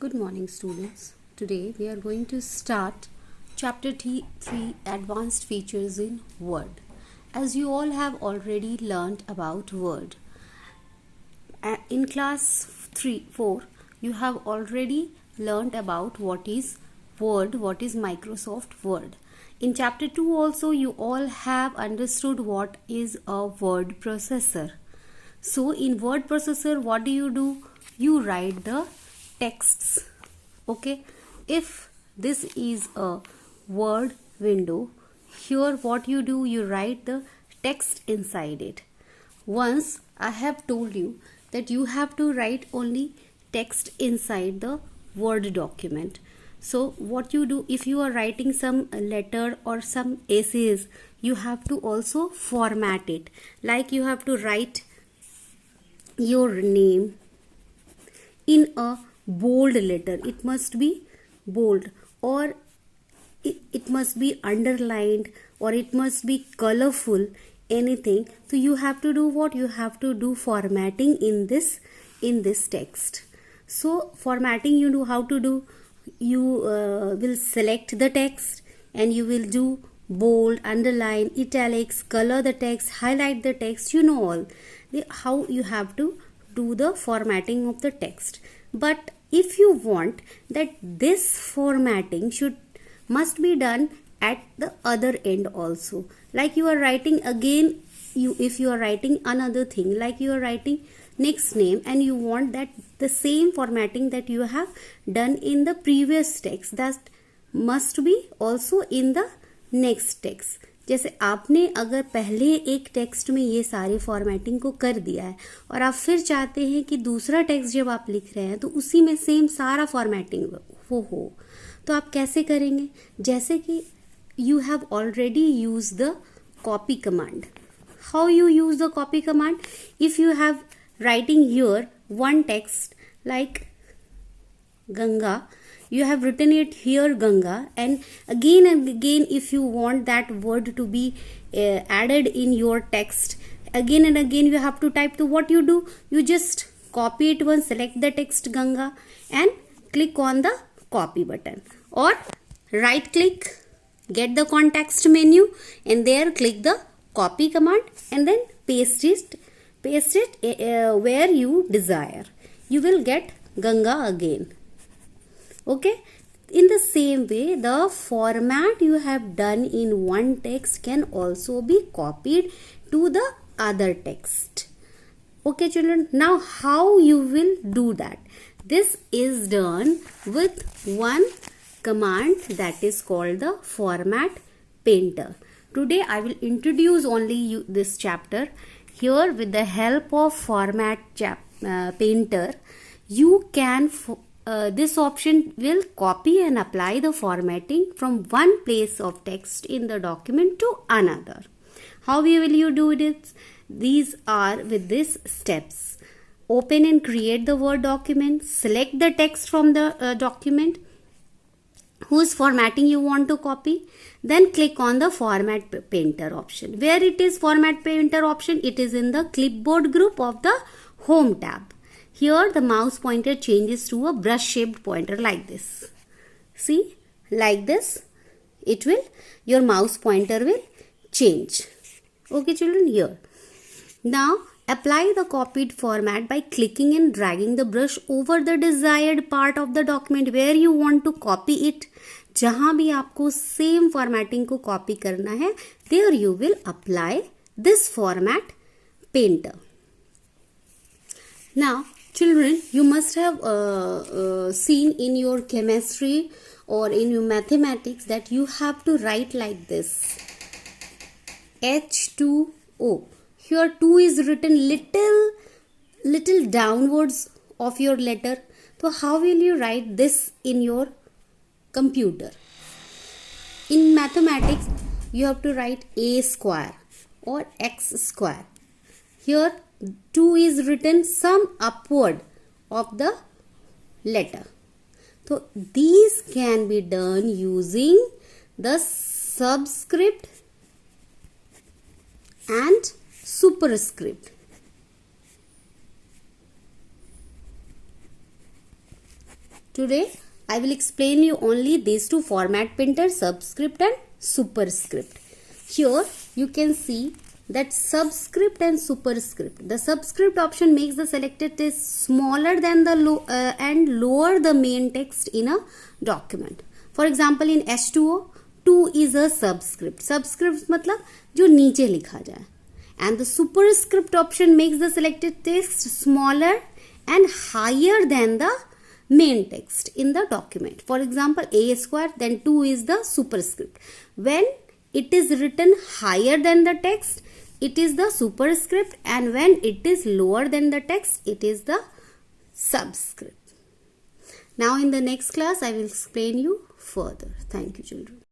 Good morning, students. Today we are going to start chapter 3 Advanced Features in Word. As you all have already learned about Word, in class 4 you have already learned about what is Word, what is Microsoft Word. In chapter 2 also you all have understood what is a word processor. So in word processor, what do? You write the texts. Okay, if this is a word window, here what you do, you write the text inside it. Once I have told you that you have to write only text inside the word document. So what you do, if you are writing some letter or some essays, you have to also format it. Like you have to write your name in a bold letter. It must be bold, or it must be underlined, or it must be colorful, anything. So you have to do what? You have to do formatting in this text. So formatting you do how to do? You will select the text and you will do bold, underline, italics, color the text, highlight the text. You know all how you have to do the formatting of the text. But if you want that this formatting must be done at the other end also, like you are writing again, if you are writing another thing, like you are writing next name, and you want that the same formatting that you have done in the previous text, that must be also in the next text. जैसे आपने अगर पहले एक text में ये सारी formatting को कर दिया है और आप फिर चाहते हैं कि दूसरा टेक्स्ट जब आप लिख रहे हैं तो उसी में सेम सारा फॉर्मेटिंग वो हो, तो आप कैसे करेंगे? जैसे कि you have already used the copy command. How you use the copy command? If you have writing here one text like Ganga, you have written it here Ganga, and again if you want that word to be added in your text, again and again you have to type. To what you do, you just copy it once, select the text Ganga and click on the copy button, or right click, get the context menu, and there click the copy command and then paste it where you desire. You will get Ganga again. Okay, in the same way, the format you have done in one text can also be copied to the other text. Okay children, now how you will do that? This is done with one command that is called the format painter. Today I will introduce only this chapter. Here with the help of format painter, you can this option will copy and apply the formatting from one place of text in the document to another. How will you do this? These are with these steps. Open and create the Word document. Select the text from the document whose formatting you want to copy. Then click on the format painter option. Where it is format painter option? It is in the clipboard group of the home tab. Here the mouse pointer changes to a brush shaped pointer like this. See, like this, your mouse pointer will change. Okay children, here. Now apply the copied format by clicking and dragging the brush over the desired part of the document where you want to copy it. जहाँ भी आपको same formatting को copy करना है, there you will apply this format painter. Now children, you must have seen in your chemistry or in your mathematics that you have to write like this. H2O. Here 2 is written little downwards of your letter. So how will you write this in your computer? In mathematics, you have to write a square or x square. Here 2 is written some upward of the letter. So these can be done using the subscript and superscript. Today I will explain you only these two format printer, subscript and superscript. Here you can see that subscript and superscript. The subscript option makes the selected text smaller than the and lower the main text in a document. For example, in H2O, 2 is a subscript. Subscript मतलब जो नीचे लिखा जाए. And the superscript option makes the selected text smaller and higher than the main text in the document. For example, A square, then 2 is the superscript. When it is written higher than the text, it is the superscript, and when it is lower than the text, it is the subscript. Now in the next class, I will explain you further. Thank you, children.